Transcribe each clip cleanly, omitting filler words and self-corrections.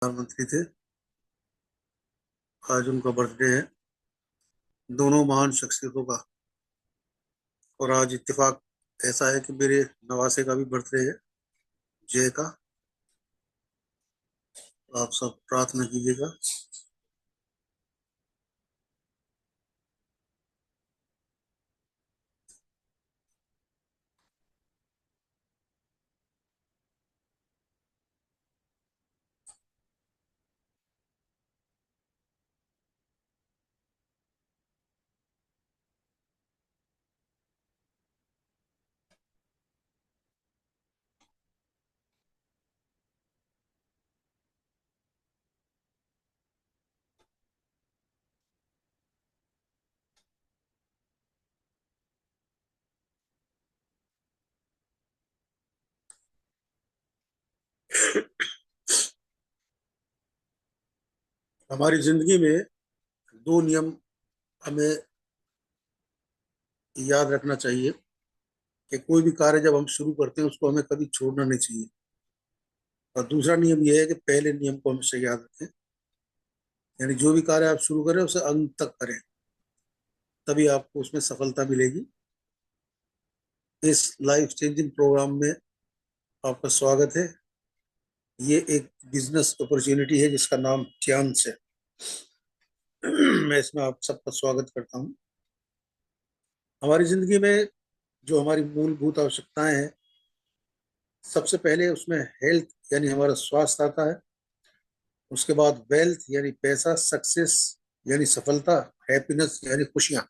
प्रधानमंत्री थे। आज उनका बर्थडे है। दोनों महान शख्सियतों का। और आज इत्तेफाक ऐसा है कि मेरे नवासे का भी बर्थडे है, जय का। आप सब प्रार्थना कीजिएगा। हमारी जिंदगी में दो नियम हमें याद रखना चाहिए कि कोई भी कार्य जब हम शुरू करते हैं उसको हमें कभी छोड़ना नहीं चाहिए। और दूसरा नियम यह है कि पहले नियम को हमेशा याद रखें, यानी जो भी कार्य आप शुरू करें उसे अंत तक करें, तभी आपको उसमें सफलता मिलेगी। इस लाइफ चेंजिंग प्रोग्राम में आपका स्वागत है। ये एक बिजनेस अपॉर्चुनिटी है जिसका नाम चांस है। मैं इसमें आप सबका स्वागत करता हूँ। हमारी जिंदगी में जो हमारी मूलभूत आवश्यकताएं हैं, सबसे पहले उसमें हेल्थ यानी हमारा स्वास्थ्य आता है। उसके बाद वेल्थ यानी पैसा, सक्सेस यानी सफलता, हैप्पीनेस यानी खुशियां।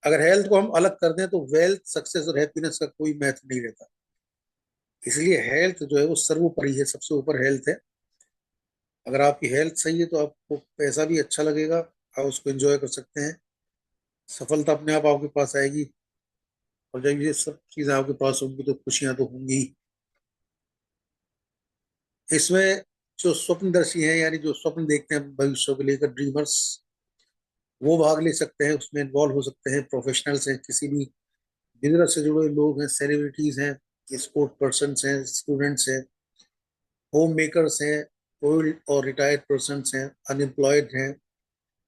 अगर हेल्थ को हम अलग कर दें तो वेल्थ, सक्सेस और हैप्पीनेस का कोई महत्व नहीं रहता। इसलिए हेल्थ जो है वो सर्वोपरि है, सबसे ऊपर हेल्थ है। अगर आपकी हेल्थ सही है तो आपको पैसा भी अच्छा लगेगा, आप उसको एंजॉय कर सकते हैं। सफलता अपने आप आपके पास आएगी। और जब ये सब चीजें आपके पास होंगी तो खुशियां तो होंगी ही। इसमें जो स्वप्नदर्शी हैं, यानी जो स्वप्न देखते हैं भविष्य को लेकर, ड्रीमर्स, वो भाग ले सकते हैं, उसमें इन्वॉल्व हो सकते हैं। प्रोफेशनल्स हैं, किसी भी बिजनेस से जुड़े लोग हैं, सेलिब्रिटीज हैं, स्पोर्ट पर्सन हैं, स्टूडेंट्स हैं, होम मेकर्स हैं, ओल्ड और रिटायर्ड पर्सन हैं, अनएम्प्लॉयड हैं,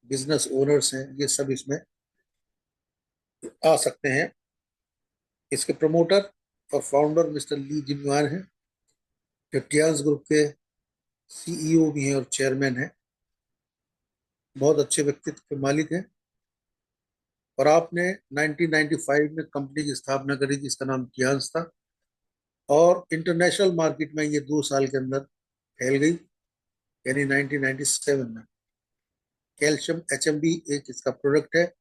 बिजनेस ओनर्स हैं, ये सब इसमें आ सकते हैं। इसके प्रमोटर और फाउंडर मिस्टर ली जिनवान हैं, जो टियाज ग्रुप के सीईओ भी हैं और चेयरमैन हैं। बहुत अच्छे व्यक्तित्व के मालिक हैं। और आपने 1995 में कंपनी की स्थापना करी जिसका नाम टियाज था। और इंटरनेशनल मार्केट में ये 2 साल के अंदर फैल गई, यानी 1997 में। कैल्शियम एचएमबी एक इसका प्रोडक्ट है।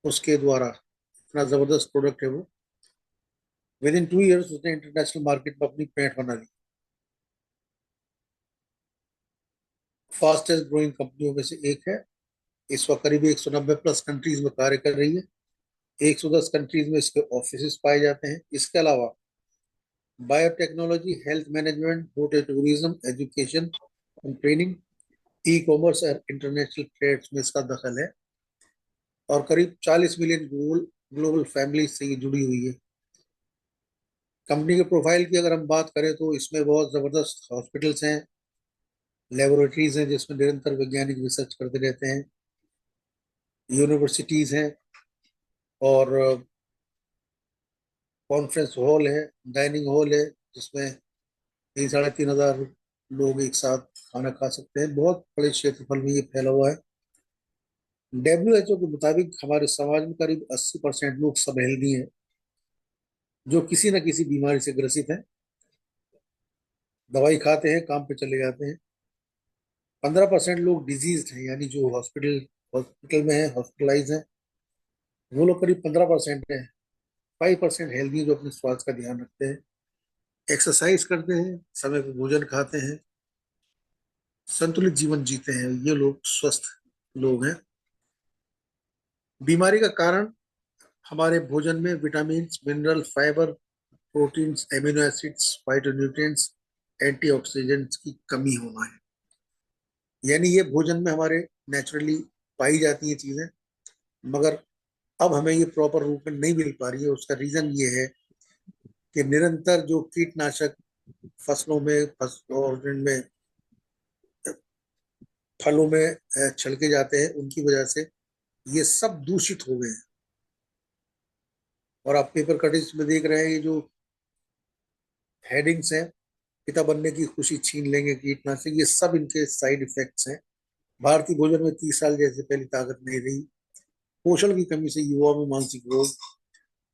उसके द्वारा इतना जबरदस्त प्रोडक्ट है वो। विद इन 2 इयर्स उसने इंटरनेशनल मार्केट में अपनी पैठ बना ली। फास्टेस्ट ग्रोइंग कंपनियों में से एक है। इस वक्त करीब 190 प्लस कंट्रीज में कार्य कर रही है। 110 कंट्रीज में इसके ऑफिस पाए जाते हैं। इसके अलावा biotechnology, health management, hotel tourism, education and training, e commerce और इंटरनेशनल ट्रेड्स में इसका दखल है। और करीब 40 मिलियन ग्लोबल फैमिली से ये जुड़ी हुई है। कंपनी के प्रोफाइल की अगर हम बात करें तो इसमें बहुत ज़बरदस्त हॉस्पिटल्स हैं, लेबोरेटरीज हैं जिसमें निरंतर वैज्ञानिक रिसर्च करते रहते हैं, यूनिवर्सिटीज़ हैं, और कॉन्फ्रेंस हॉल है, डाइनिंग हॉल है, जिसमें 3 साढ़े 3 हजार लोग एक साथ खाना खा सकते हैं। बहुत बड़े क्षेत्रफल में ये फैला हुआ है। WHO के मुताबिक हमारे समाज में करीब 80% लोग सब हेल्दी हैं, जो किसी न किसी बीमारी से ग्रसित हैं। दवाई खाते हैं, काम पे चले जाते हैं। 15% लोग डिजीज हैं, यानी जो हॉस्पिटल हॉस्पिटल में है, हॉस्पिटलाइज हैं, वो लोग करीब 15% है। 5% हेल्दी है, जो अपने स्वास्थ्य का ध्यान रखते हैं, एक्सरसाइज करते हैं, समय पर भोजन खाते हैं, संतुलित जीवन जीते हैं। ये लोग स्वस्थ लोग हैं। बीमारी का कारण हमारे भोजन में vitamin, mineral, fibre, proteins, amino acids, phytonutrients, antioxidants की कमी होना है। यानी ये भोजन में हमारे नेचुरली पाई जाती हैं चीजें, मगर अब हमें ये प्रॉपर रूप में नहीं मिल पा रही है। उसका रीजन ये है कि निरंतर जो कीटनाशक फसलों में और इनमें फलों में छिड़के जाते हैं, उनकी वजह से ये सब दूषित हो गए हैं। और आप पेपर कटिंग्स में देख रहे हैं, ये जो हेडिंग्स हैं, पिता बनने की खुशी छीन लेंगे कीटनाशक, ये सब इनके साइड इफेक्ट्स हैं। भारतीय भोजन में 30 साल जैसे पहली ताकत नहीं रही। पोषण की कमी से युवाओं में मानसिक रोग,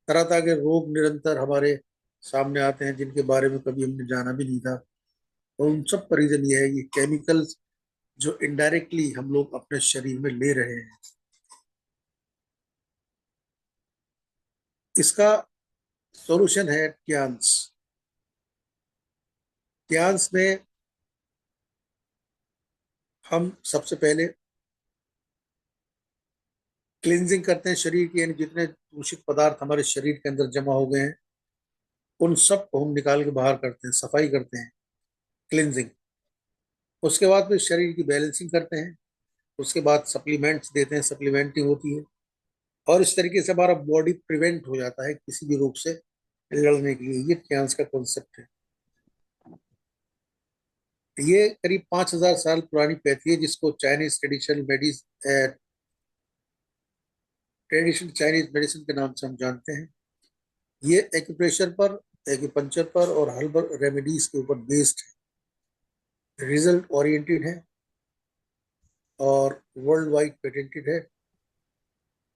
तरह तरह के रोग निरंतर हमारे सामने आते हैं, जिनके बारे में कभी हमने जाना भी नहीं था। और उन सब का रीजन ये है, ये केमिकल्स जो इनडायरेक्टली हम लोग अपने शरीर में ले रहे हैं। इसका सॉल्यूशन है ट्यांस। ट्यांस में हम सबसे पहले क्लींजिंग करते हैं शरीर की, यानी जितने दूषित पदार्थ हमारे शरीर के अंदर जमा हो गए हैं उन सब को हम निकाल के बाहर करते हैं, सफाई करते हैं, क्लींजिंग। उसके बाद फिर शरीर की बैलेंसिंग करते हैं। उसके बाद सप्लीमेंट्स देते हैं, सप्लीमेंटिंग होती है। और इस तरीके से हमारा बॉडी प्रिवेंट हो जाता है किसी भी रोग से लड़ने के लिए। ये कैंसर का कॉन्सेप्ट है। ये करीब 5,000 साल पुरानी पैथी है, जिसको चाइनीज ट्रेडिशनल चाइनीज मेडिसिन के नाम से हम जानते हैं। ये एक्यूप्रेशर पर, एक्यूपंक्चर पर और हर्बल रेमेडीज के ऊपर बेस्ड है, रिजल्ट ओरिएंटेड है और वर्ल्ड वाइड पेटेंटेड है।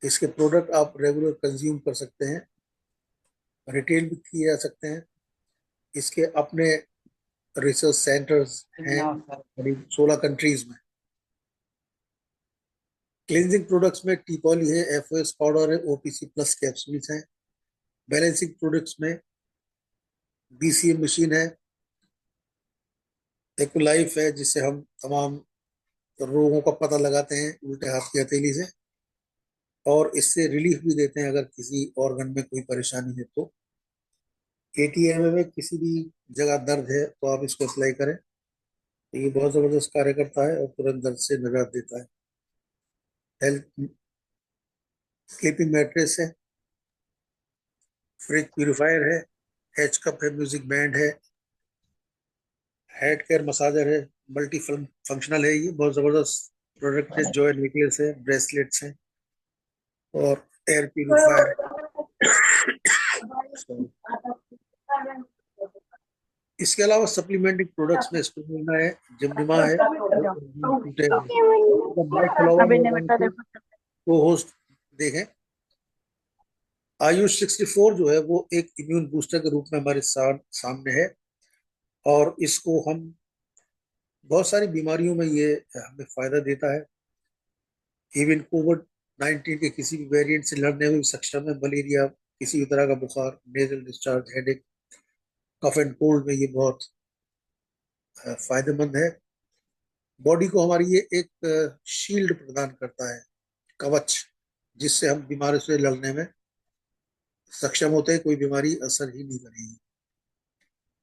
इसके प्रोडक्ट आप रेगुलर कंज्यूम कर सकते हैं, रिटेल भी किए जा सकते हैं। इसके अपने रिसर्च सेंटर्स हैं करीब 16 कंट्रीज में। क्लींजिंग प्रोडक्ट्स में टीपॉली है, एफओएस पाउडर है, ओपीसी प्लस कैप्सूल्स हैं। बैलेंसिंग प्रोडक्ट्स में बीसीए मशीन है, एक्लाइफ है, जिससे हम तमाम रोगों का पता लगाते हैं उल्टे हाथ की हथेली से, और इससे रिलीफ भी देते हैं अगर किसी ऑर्गन में कोई परेशानी है तो। एटीएम में किसी भी जगह दर्द है तो आप इसको अप्लाई करें, तो ये बहुत जबरदस्त कार्य करता है और तुरंत दर्द से निजात देता है। हेल्थ स्लीपिंग मैट्रेस है, फ्रिज प्यूरिफायर है, एच कप है, म्यूजिक बैंड है, हेड केयर मसाजर है, मल्टी फंक्शनल है। ये बहुत जबरदस्त प्रोडक्ट है। जॉय नेकलेस है, ब्रेसलेट्स हैं और एयर प्यूरिफायर है। इसके अलावा सप्लीमेंट्री प्रोडक्ट्स में स्पिरुलिना है, जिमनिमा है, मैं खुला हुआ अभी मेरे निमित्त देखो। को होस्ट देखें। आयुष 64 जो है वो एक इम्यून बूस्टर के रूप में हमारे सामने है, और इसको हम बहुत सारी बीमारियों में ये हमें फायदा देता है। इवन कोविड 19 के किसी भी वेरिएंट से लड़ने में भी सक्षम है। मलेरिया, किसी भी तरह का बुखार, nasal discharge, headache, cough and cold में ये बहुत फायदेमंद है। बॉडी को हमारी ये एक शील्ड प्रदान करता है, कवच, जिससे हम बीमारी से लड़ने में सक्षम होते हैं, कोई बीमारी असर ही नहीं करेगी।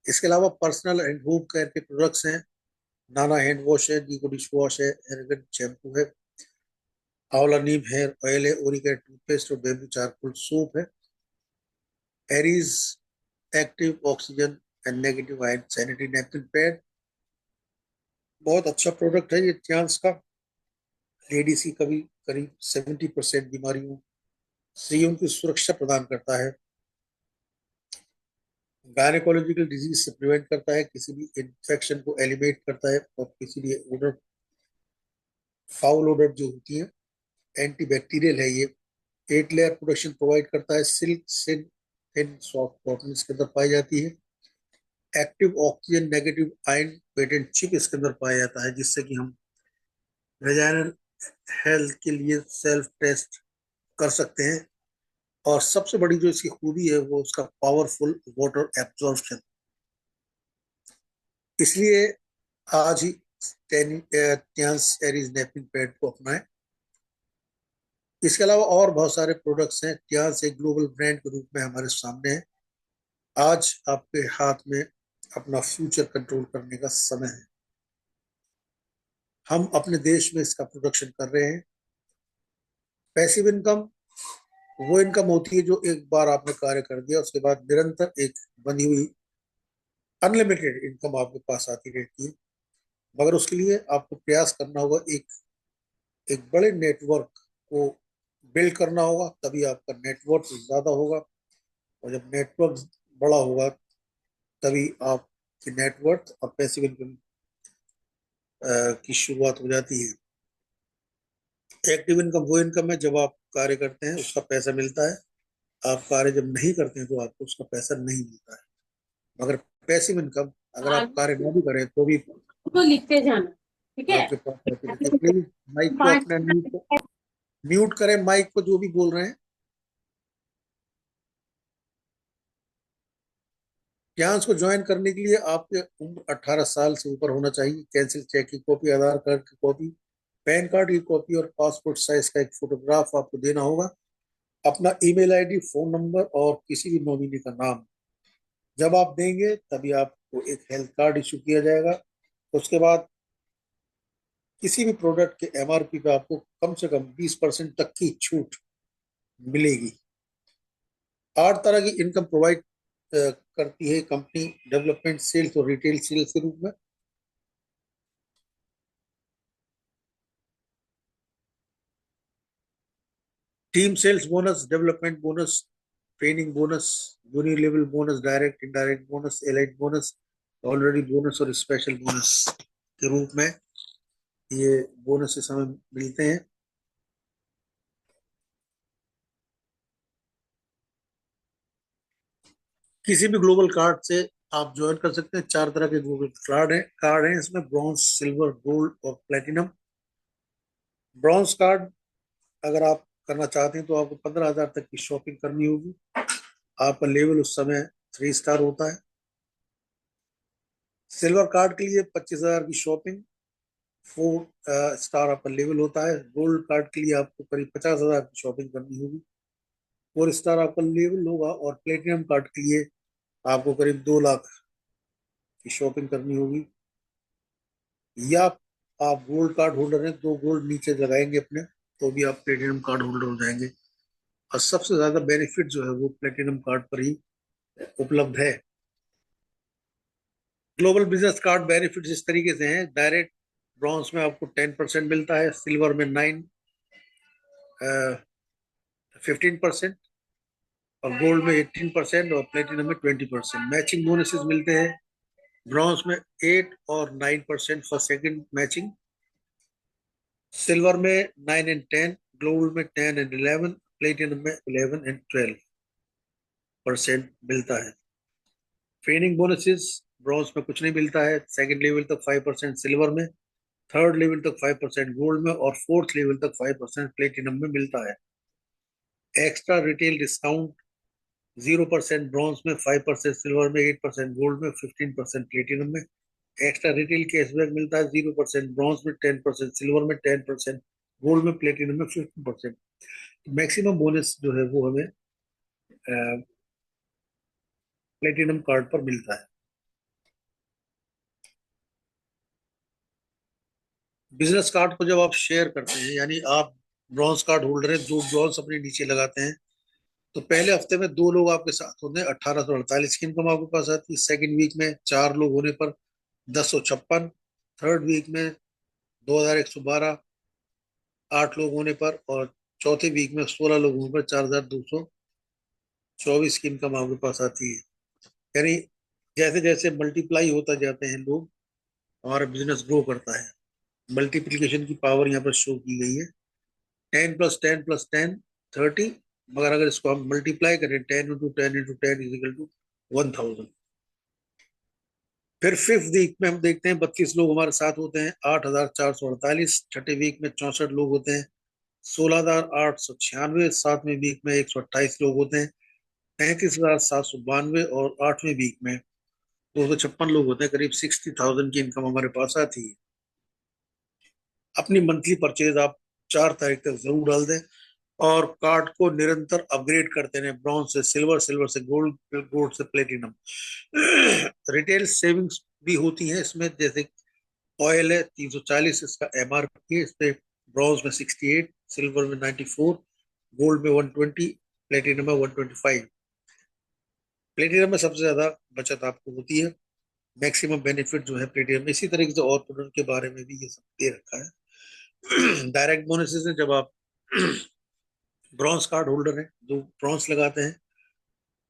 इसके अलावा पर्सनल एंड होम केयर के प्रोडक्ट्स हैं। नाना हैंड वॉश है, निको डिश वॉश है, एरगन शैम्पू है, आंवला नीम हेयर ऑयल है, ओरिगेट टूथपेस्ट और बेम्बू चारकोल सोप है, Aries active oxygen and negative ion sanitary napkin pad. बहुत अच्छा प्रोडक्ट है ये टियान्स का। लेडीज की कभी करीब 70% बीमारियों से उनकी सुरक्षा प्रदान करता है। गायनेकोलॉजिकल डिजीज से प्रिवेंट करता है, किसी भी इन्फेक्शन को एलिमिनेट करता है, और किसी भी ओडर, फाउल ओडर जो होती है, एंटीबैक्टीरियल है ये। 8 लेयर प्रोटेक्शन प्रोवाइड करता है, सिल्क सिन थिन सॉफ्ट कॉटन इसके अंदर पाई जाती है। Active oxygen negative ion patent chip इसके अंदर पाया जाता है, जिससे कि हम वेजाइनल हेल्थ के लिए सेल्फ टेस्ट कर सकते हैं। और सबसे बड़ी जो इसकी खूबी है वो उसका पावरफुल वाटर एब्जॉर्प्शन। इसलिए आज ही टियान्स एरीज नेपकिन पैड को अपनाएं। इसके अलावा और बहुत सारे प्रोडक्ट्स हैं। टियान्स एक ग्लोबल ब्रांड के रूप में हमारे सामने है। आज आपके हाथ में अपना फ्यूचर कंट्रोल करने का समय है। हम अपने देश में इसका प्रोडक्शन कर रहे हैं। पैसिव इनकम वो इनकम होती है जो एक बार आपने कार्य कर दिया उसके बाद निरंतर एक बनी हुई अनलिमिटेड इनकम आपके पास आती रहती है। मगर उसके लिए आपको प्रयास करना होगा, एक एक बड़े नेटवर्क को बिल्ड करना होगा, तभी आपका नेटवर्क ज्यादा होगा। और जब नेटवर्क बड़ा होगा तभी आपकी नेटवर्थ और पैसिव इनकम की शुरुआत हो जाती है। एक्टिव इनकम वो इनकम है जब आप कार्य करते हैं उसका पैसा मिलता है, आप कार्य जब नहीं करते हैं तो आपको उसका पैसा नहीं मिलता है। मगर पैसिव इनकम, अगर आप कार्य ना भी करें तो भी तो लिखते जाना, ठीक है। आपके पास पैसे रहते हैं। प्लीज माइक को पांच। अपने म्यूट करें, माइक को जो भी बोल रहे हैं। क्लास को ज्वाइन करने के लिए आपके उम्र 18 साल से ऊपर होना चाहिए। कैंसिल चेक की कॉपी, आधार कार्ड की कॉपी, पैन कार्ड की कॉपी और पासपोर्ट साइज का एक फोटोग्राफ आपको देना होगा। अपना ईमेल आईडी, फोन नंबर और किसी भी नॉमिनी का नाम जब आप देंगे तभी आपको एक हेल्थ कार्ड इशू किया जाएगा। उसके बाद किसी भी प्रोडक्ट के एमआरपी पे आपको कम से कम 20% तक की छूट मिलेगी। 8 तरह की इनकम प्रोवाइड करती है कंपनी, डेवलपमेंट, सेल्स और रिटेल सेल्स के रूप में। Team sales bonus, development bonus, training bonus, junior level bonus, direct indirect bonus, elite bonus, already bonus और स्पेशल बोनस के रूप में ये बोनस हमें मिलते हैं। किसी भी ग्लोबल कार्ड से आप ज्वाइन कर सकते हैं। 4 तरह के ग्लोबल कार्ड हैं इसमें, ब्रॉन्ज, सिल्वर, गोल्ड और प्लेटिनम। ब्रॉन्ज कार्ड अगर आप करना चाहते हैं तो आपको 15,000 तक की शॉपिंग करनी होगी। आपका लेवल उस समय 3 स्टार होता है। सिल्वर कार्ड के लिए 25,000 की शॉपिंग, 4 स्टार आपका लेवल होता है। गोल्ड कार्ड के लिए आपको करीब 50,000 की शॉपिंग करनी होगी, 4 स्टार आपका लेवल होगा। और प्लेटिनम कार्ड के लिए आपको करीब 2 लाख की शॉपिंग करनी होगी। या आप गोल्ड कार्ड होल्डर हैं, 2 गोल्ड नीचे लगाएंगे अपने तो भी आप प्लेटिनम कार्ड होल्डर हो जाएंगे। और सबसे ज्यादा बेनिफिट जो है वो प्लेटिनम कार्ड पर ही उपलब्ध है। ग्लोबल बिजनेस कार्ड बेनिफिट्स इस तरीके से हैं। डायरेक्ट ब्रॉन्ज में आपको 10% मिलता है, सिल्वर में 15% और गोल्ड में 18% और प्लेटिनम में 20%। मैचिंग बोनसेस मिलते हैं ब्रॉन्ज में 8 और 9% फॉर सेकंड मैचिंग, सिल्वर में 9 और 10, गोल्ड में 10 और 11, प्लेटिनम में 11 और 12% मिलता है। ट्रेनिंग बोनसेस ब्रॉन्ज में कुछ नहीं मिलता है, सेकंड लेवल तक 5% सिल्वर में, थर्ड लेवल तक 5% गोल्ड में और फोर्थ लेवल तक 5% प्लेटिनम में मिलता है। एक्स्ट्रा रिटेल डिस्काउंट 0% ब्रॉन्ज में, 5% सिल्वर में, 8% गोल्ड में, 15% प्लेटिनम में। एक्स्ट्रा रिटेल कैशबैक मिलता है 0% ब्रॉन्ज में, 10% सिल्वर में, 10% गोल्ड में, प्लेटिनम में 15%। मैक्सिमम बोनस जो है वो हमें प्लेटिनम कार्ड पर मिलता है। बिजनेस कार्ड को जब आप शेयर करते हैं, यानी आप ब्रॉन्ज कार्ड होल्डर हैं, 2 ब्रॉन्ज अपने नीचे लगाते हैं, तो पहले हफ्ते में 2 लोग आपके साथ होते हैं, 1848 की इनकम आपके पास आती है। सेकंड वीक में 4 लोग होने पर 1056। थर्ड वीक में 2112, 8 लोग होने पर। और चौथे वीक में 16 लोग होने पर 4224 की इनकम आपके पास आती है। यानी जैसे जैसे मल्टीप्लाई होता जाते हैं लोग, हमारा बिजनेस ग्रो करता है। मल्टीप्लीकेशन की पावर यहाँ पर शो की गई है। 10 + 10 + 10 30। मगर अगर इसको हम मल्टीप्लाई करें, 10 × 10 × 10 = 1000। फिर फिफ्थ वीक में हम देखते हैं 32 लोग हमारे साथ होते हैं, 8448। छठे वीक में 64 लोग होते हैं, 16,896। सातवें वीक में 128 लोग होते हैं, 33,792। और आठवें वीक में 256 लोग होते हैं, करीब 60,000 की इनकम हमारे पास आती है। अपनी मंथली परचेज आप 4 तारीख तक जरूर डाल दें और कार्ड को निरंतर अपग्रेड करते रहे, ब्रॉन्ज से सिल्वर, सिल्वर से गोल्ड, गोल्ड से प्लेटिनम। रिटेल सेविंग्स भी होती हैं इसमें, जैसे ऑयल है 340, इसका एमआरपी है, इस पे ब्रॉन्ज में 68, सिल्वर में 94, गोल्ड में 120, प्लेटिनम में 125। प्लेटिनम में सबसे ज्यादा बचत आपको होती है। मैक्सिमम बेनिफिट जो है प्लेटिनम में। इसी तरीके से और प्रोडक्ट के बारे में भी ये सब दे रखा है। डायरेक्ट बोनसेस है, जब आप ब्रॉन्ज कार्ड होल्डर हैं जो ब्रॉन्ज लगाते हैं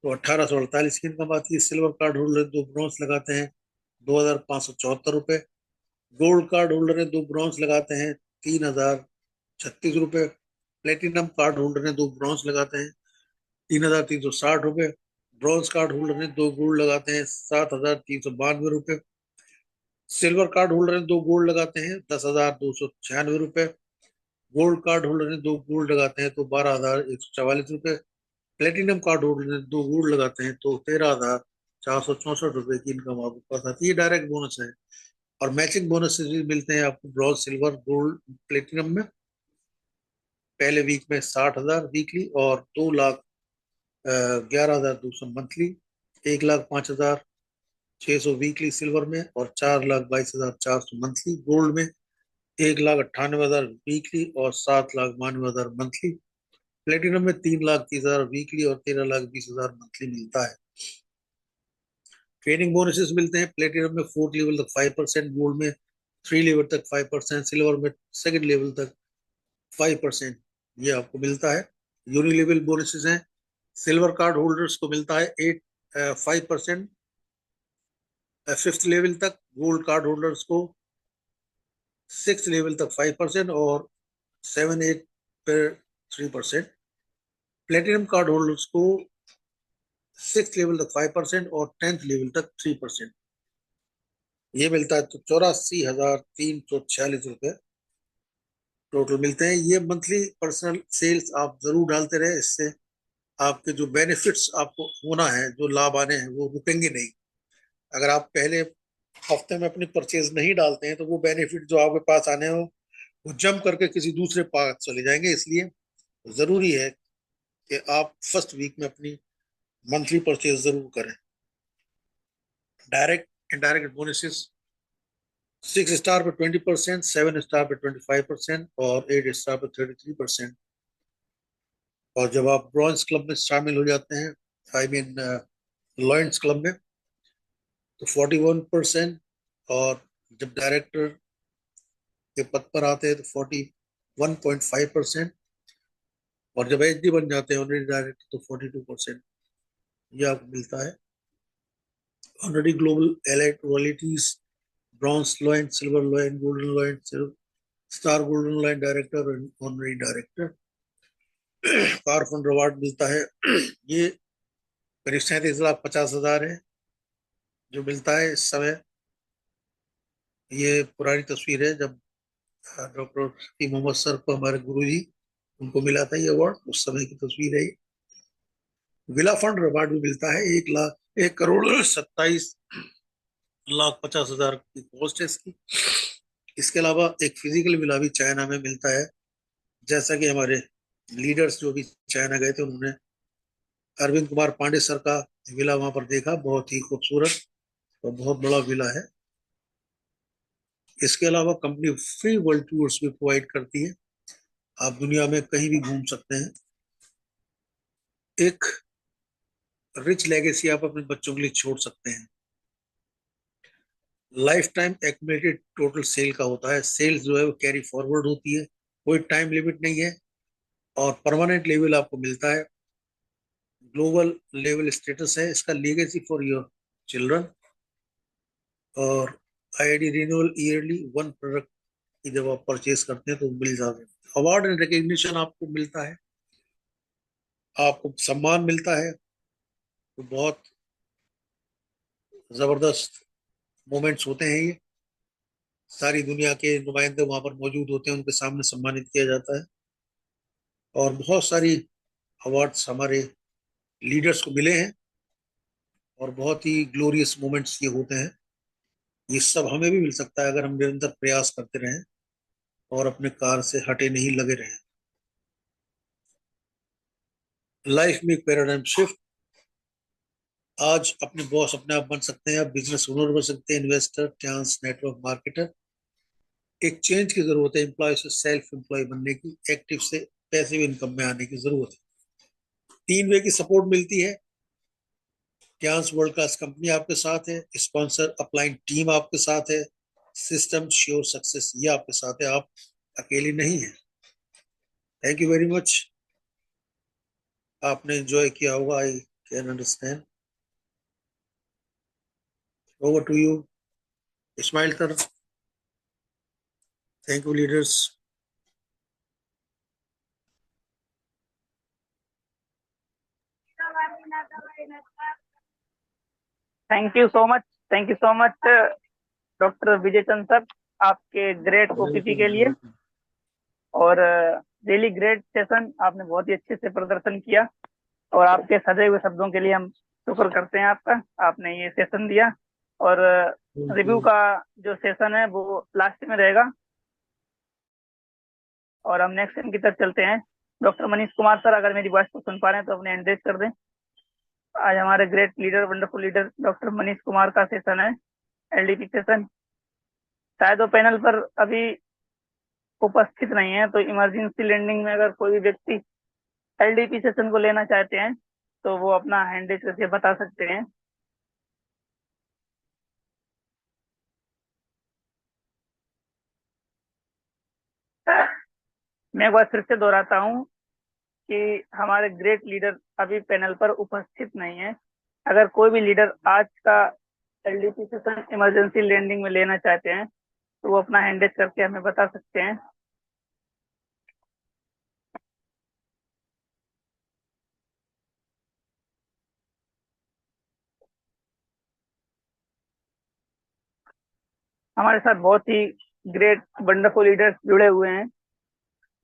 तो 1848 की इनकम आती है। सिल्वर कार्ड होल्डर जो ब्रॉन्ज लगाते हैं 2574 रुपये। गोल्ड कार्ड होल्डर है दो ब्रॉन्ज लगाते हैं 3036 रुपये। प्लेटिनम कार्ड होल्डर है दो ब्रॉन्ज लगाते हैं 3360 रुपये। ब्रॉन्ज कार्ड होल्डर है दो गोल्ड लगाते हैं 7392 रुपये। सिल्वर कार्ड होल्डर है दो गोल्ड लगाते हैं 10,296 रुपये। गोल्ड कार्ड होल्डर है दो गोल्ड लगाते हैं तो 12,144 रुपये। प्लेटिनम कार्ड होल्डर है दो गोल्ड लगाते हैं तो 13,464 रुपये की इनकम आपको पास आती है। ये डायरेक्ट बोनस है। और मैचिंग बोनसेस भी मिलते हैं आपको ब्रॉन्ज सिल्वर गोल्ड प्लेटिनम में। पहले वीक में 60,000 वीकली, और 2,11,200 मंथली। 1,05,600 वीकली सिल्वर में, और 4,22,400 मंथली गोल्ड में। 1,98,000 वीकली और 7,92,000 मंथली प्लेटिनम में। 3,30,000 वीकली और 13,20,000 मंथली मिलता है। ट्रेनिंग बोनसेस मिलते हैं प्लेटिनम में 4th लेवल तक 5%, गोल्ड में 3 लेवल तक 5%, सिल्वर में 2nd लेवल तक 5%, ये आपको मिलता है। यूनिलेवल बोनसेस हैं, सिल्वर कार्ड होल्डर्स को मिलता है 5% 5th लेवल तक, गोल्ड कार्ड होल्डर्स को 6th लेवल तक 5% और 7, 8 पर 3%। प्लेटिनम कार्ड होल्डर्स को 6th लेवल तक 5% और 10th लेवल तक 3%। ये मिलता है तो 84,346 रुपये टोटल मिलते हैं। ये मंथली पर्सनल सेल्स आप जरूर डालते रहे, इससे आपके जो बेनिफिट्स आपको होना है, जो लाभ आने हैं, वो रुकेंगे नहीं। अगर आप पहले हफ्ते में अपनी परचेज नहीं डालते हैं तो वो बेनिफिट जो आपके पास आने हो वो जम करके किसी दूसरे पास चले जाएंगे। इसलिए जरूरी है कि आप फर्स्ट वीक में अपनी मंथली परचेज जरूर करें। डायरेक्ट इनडायरेक्ट बोनसेस 6 स्टार पे 20%, 7 स्टार पे 25% और 8 स्टार पे 33%। और जब आप ब्रॉन्ज क्लब में शामिल हो जाते हैं, आई मीन लॉयंस क्लब में, तो 41%। और जब डायरेक्टर के पद पर आते हैं तो 41.5%। और जब एचडी बन जाते हैं ऑनरेडी डायरेक्टर तो 42%। ये आपको मिलता है। Honorary global allied royalties, bronze lion, silver lion, golden lion, star golden lion director और ऑनरेडी डायरेक्टर। कार फंड अवार्ड मिलता है। ये करीब 37,50,000 है जो मिलता है इस समय। ये पुरानी तस्वीर है जब डॉक्टर शफी मोहम्मद सर को, हमारे गुरु जी, उनको मिला था ये अवार्ड, उस समय की तस्वीर है ये। विला फंड अवार्ड भी मिलता है, 1,01,27,50,000 की पोस्ट है इसकी। इसके अलावा एक फिजिकल विला भी चाइना में मिलता है। जैसा कि हमारे लीडर्स जो भी चाइना गए थे उन्होंने अरविंद कुमार पांडे सर का विला वहां पर देखा, बहुत ही खूबसूरत और बहुत बड़ा विला है। इसके अलावा कंपनी फ्री वर्ल्ड टूर्स भी प्रोवाइड करती है, आप दुनिया में कहीं भी घूम सकते हैं। एक रिच लेगेसी आप अपने बच्चों के लिए छोड़ सकते हैं। Life time accumulated total sale का होता है। सेल्स जो है वो कैरी फॉरवर्ड होती है, कोई टाइम लिमिट नहीं है, और परमानेंट लेवल आपको मिलता है। ग्लोबल लेवल स्टेटस है इसका, लीगेसी फॉर योर चिल्ड्रन। और IID renewal yearly, one product की जब आप परचेज करते हैं तो मिल जाते हैं। अवार्ड एंड रिकग्निशन आपको मिलता है, आपको सम्मान मिलता है, तो बहुत जबरदस्त मोमेंट्स होते हैं ये। सारी दुनिया के नुमाइंदे वहां पर मौजूद होते हैं, उनके सामने सम्मानित किया जाता है। और बहुत सारी अवार्ड्स हमारे लीडर्स को मिले हैं, और बहुत ही ग्लोरियस मोमेंट्स ये होते हैं। ये सब हमें भी मिल सकता है अगर हम निरंतर प्रयास करते रहें और अपने कार से हटे नहीं लगे रहें। लाइफ में एक पैराडाइम शिफ्ट। आज अपने बॉस अपने आप बन सकते हैं, आप बिजनेस ओनर बन सकते हैं, इन्वेस्टर, चांस, नेटवर्क मार्केटर। एक चेंज की जरूरत है, एम्प्लॉय से सेल्फ एम्प्लॉय बनने की, एक्टिव से पैसिव इनकम में आने की जरूरत है। 3 वे की सपोर्ट मिलती है। ज्ञान वर्ल्ड क्लास कंपनी आपके साथ है, स्पॉन्सर अपलाइन टीम आपके साथ है, सिस्टम श्योर सक्सेस ये आपके साथ है, आप अकेले नहीं है। Thank you very much. आपने एंजॉय किया होगा, I can understand. Over to you, smile कर। Thank you leaders. Thank you so much, thank you so much doctor Vijay Chand sir, आपके ग्रेट ओपीपी के लिए। और रियली ग्रेट सेशन, आपने बहुत ही अच्छे से प्रदर्शन किया और आपके सजे हुए शब्दों के लिए हम शुक्र करते हैं आपका। आपने ये सेशन दिया और रिव्यू का जो सेशन है वो लास्ट में रहेगा। और हम नेक्स्ट सेशन की तरफ चलते हैं। डॉक्टर मनीष कुमार सर, अगर मेरी वॉइस को सुन पा रहे हैं तो अपने एंड रेज कर दें। आज हमारे great leader, wonderful leader doctor Manish Kumar का सेशन है, एलडीपी सेशन। शायद वो पैनल पर अभी उपस्थित नहीं है, तो इमरजेंसी लैंडिंग में अगर कोई भी व्यक्ति एलडीपी सेशन को लेना चाहते हैं तो वो अपना हैंड रेज करके बता सकते हैं। मैं एक बार फिर से दोहराता हूँ कि हमारे ग्रेट लीडर अभी पैनल पर उपस्थित नहीं है। अगर कोई भी लीडर आज का एलडीपी सेशन इमरजेंसी लैंडिंग में लेना चाहते हैं तो वो अपना हैंड रेज करके हमें बता सकते हैं। हमारे साथ बहुत ही ग्रेट वंडरफुल लीडर्स जुड़े हुए हैं।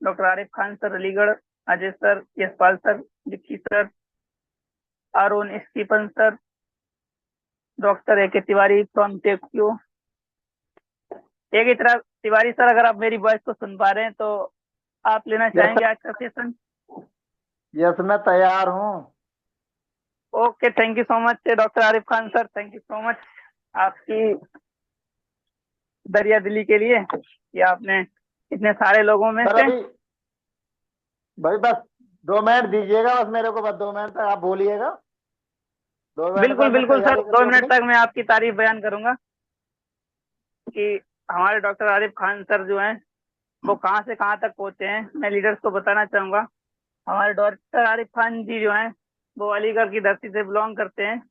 Doctor Arif Khan sir Aligarh, Ajay sir, Yashpal sir, Vicky sir, Arun Stephen sir, doctor A K Tiwari from टेक्यू। A K Tiwari sir, अगर आप मेरी वॉइस को सुन पा रहे हैं तो आप लेना चाहेंगे आज का सेशन? यस, मैं तैयार हूँ। Okay, thank you so much doctor Arif Khan sir, thank you so much आपकी दरिया दिली के लिए कि आपने इतने सारे लोगों में सर से। अभी भाई बस 2 मिनट दीजिएगा, बस मेरे को, बस 2 मिनट तक आप बोलिएगा। 2 मिनट बिल्कुल तक मैं बिल्कुल सर, तैयारी 2 मिनट करके तक मैं आपकी तारीफ बयान करूंगा कि हमारे डॉक्टर आरिफ खान सर जो हैं वो कहाँ से कहाँ तक पहुंचे हैं। मैं लीडर्स को बताना चाहूंगा, हमारे डॉक्टर आरिफ खान जी जो हैं वो अलीगढ़ की धरती से बिलोंग करते हैं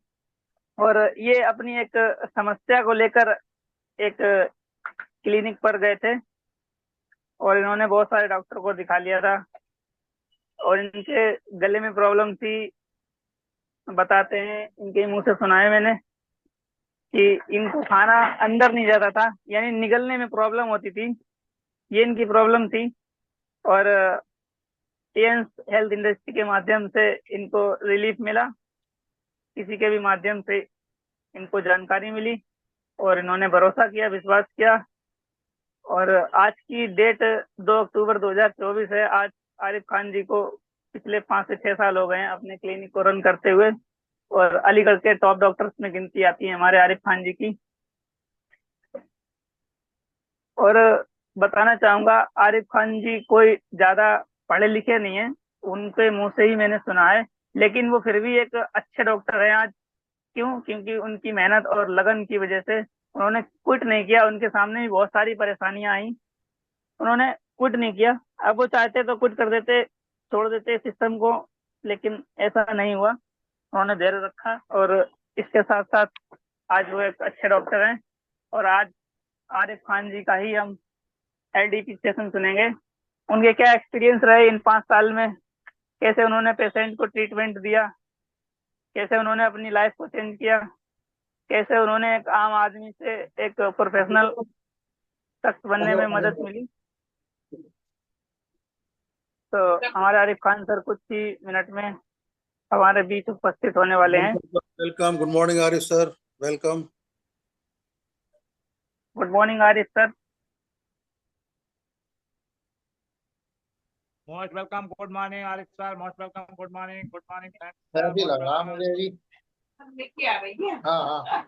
और ये अपनी एक समस्या को लेकर एक क्लिनिक पर गए थे और इन्होंने बहुत सारे डॉक्टर को दिखा लिया था और इनके गले में प्रॉब्लम थी। बताते हैं, इनके मुंह से सुना है मैंने कि इनको खाना अंदर नहीं जाता था, यानी निगलने में प्रॉब्लम होती थी, ये इनकी प्रॉब्लम थी। और एएनस हेल्थ इंडस्ट्री के माध्यम से इनको रिलीफ मिला, किसी के भी माध्यम से इनको जानकारी मिली और इन्होंने भरोसा किया, विश्वास किया। और आज की डेट 2 अक्टूबर 2024 है। आज आरिफ खान जी को पिछले 5 से 6 साल हो गए हैं अपने क्लिनिक को रन करते हुए और अलीगढ़ के टॉप डॉक्टर्स में गिनती आती है हमारे आरिफ खान जी की। और बताना चाहूंगा, आरिफ खान जी कोई ज्यादा पढ़े लिखे नहीं है, उनके मुंह से ही मैंने सुना है, लेकिन वो फिर भी एक अच्छे डॉक्टर हैं आज। क्यों? क्योंकि उनकी मेहनत और लगन की वजह से उन्होंने क्विट नहीं किया। उनके सामने भी बहुत सारी परेशानियां आई, उन्होंने क्विट नहीं किया। अब वो चाहते तो क्विट कर देते, छोड़ देते सिस्टम को, लेकिन ऐसा नहीं हुआ, उन्होंने धैर्य रखा और इसके साथ साथ आज वो एक अच्छे डॉक्टर हैं। और आज आरिफ खान जी का ही हम एलडीपी सेशन सुनेंगे। उनके क्या एक्सपीरियंस रहे इन 5 साल में, कैसे उन्होंने पेशेंट को ट्रीटमेंट दिया, कैसे उन्होंने अपनी लाइफ को चेंज किया, कैसे उन्होंने एक आम आदमी से एक प्रोफेशनल शख्स बनने में मदद मिली। तो हमारे आरिफ खान सर कुछ ही मिनट में हमारे बीच उपस्थित होने वाले हैं। Welcome, good morning Arif sir, welcome. Good morning Arif sir. Most welcome. Good morning, Arif sir. Most welcome. Good morning. Good morning. Thanks, sir sir. अभी Most लगा welcome. मुझे भी। लेके आ रही है हाँ हाँ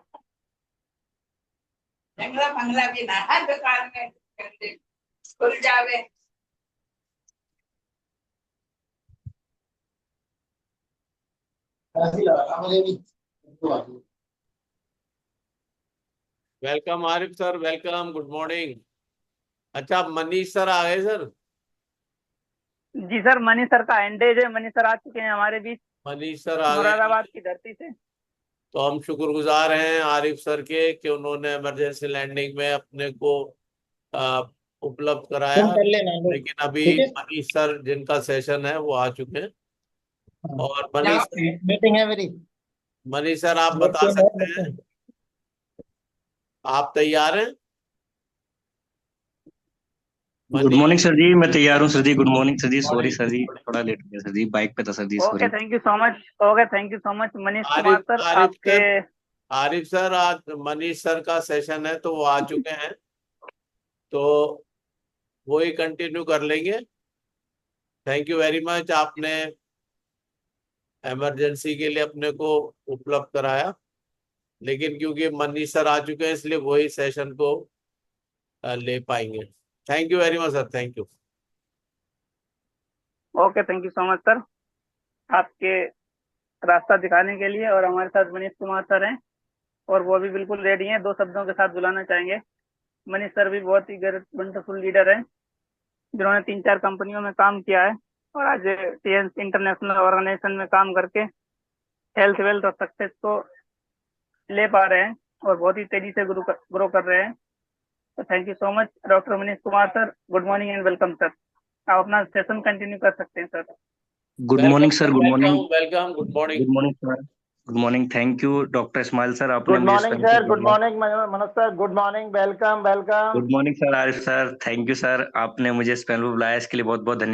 जंगला बंगला भी ना हर दुकान में खुल जावे। अभी लगा मुझे भी। Welcome Arif sir, welcome, good morning. अच्छा, मनीष सर आ गए सर? जी सर, मनीष सर का एंडेज है, मनीष सर आ चुके हैं हमारे बीच मनीष सर आ गए, मुरादाबाद की धरती से। तो हम शुक्रगुजार हैं आरिफ सर के कि उन्होंने इमरजेंसी लैंडिंग में अपने को उपलब्ध कराया। तुम कर लेना लोग, लेकिन अभी ठीक है? मनीष सर जिनका सेशन है वो आ चुके हैं। और मीटिंग है मेरी। मनीष सर आप बता सकते हैं, आप तैयार हैं? गुड मॉर्निंग सर जी, मैं तैयार हूँ sir ji. Good morning sir ji. Sorry sir ji, थोड़ा लेट हो गया सर जी, बाइक पे था sir ji, okay, sorry. Thank you so much. Okay, thank you so much Manish Kumar sir. आपके आरिफ सर आज मनीष सर का सेशन है तो वो आ चुके हैं, तो वो ही कंटिन्यू कर लेंगे। थैंक यू वेरी मच, आपने इमरजेंसी के लिए अपने को उपलब्ध कराया। लेकिन क्योंकि मनीष सर आ चुके हैं इसलिए वही सेशन को ले पाएंगे। Thank you very much sir, thank you. Okay, thank you so much sir, आपके रास्ता दिखाने के लिए। और हमारे साथ मनीष कुमार सर हैं और वो भी बिल्कुल रेडी हैं। 2 शब्दों के साथ बुलाना चाहेंगे। मनीष सर भी बहुत ही वंडरफुल लीडर हैं, जिन्होंने 3-4 कंपनियों में काम किया है और आज टीएनस इंटरनेशनल ऑर्गेनाइजेशन में काम करके हेल्थ, वेल्थ और सक्सेस को ले पा रहे हैं और बहुत ही तेजी से ग्रो कर रहे हैं। तो thank you so much doctor Manish Kumar sir. Good morning and welcome sir. आप अपना सेशन कंटिन्यू कर सकते हैं sir. Good morning sir, good morning. Welcome, good morning. Good morning sir, good morning. Thank you doctor Ismail sir, आपने good मुझे morning sir, good morning Manoj sir, good morning, welcome welcome. Good morning sir Arif sir, thank you sir, आपने मुझे इस panel पर बुलाया, इसके लिए बहुत बहुत धन्यवाद।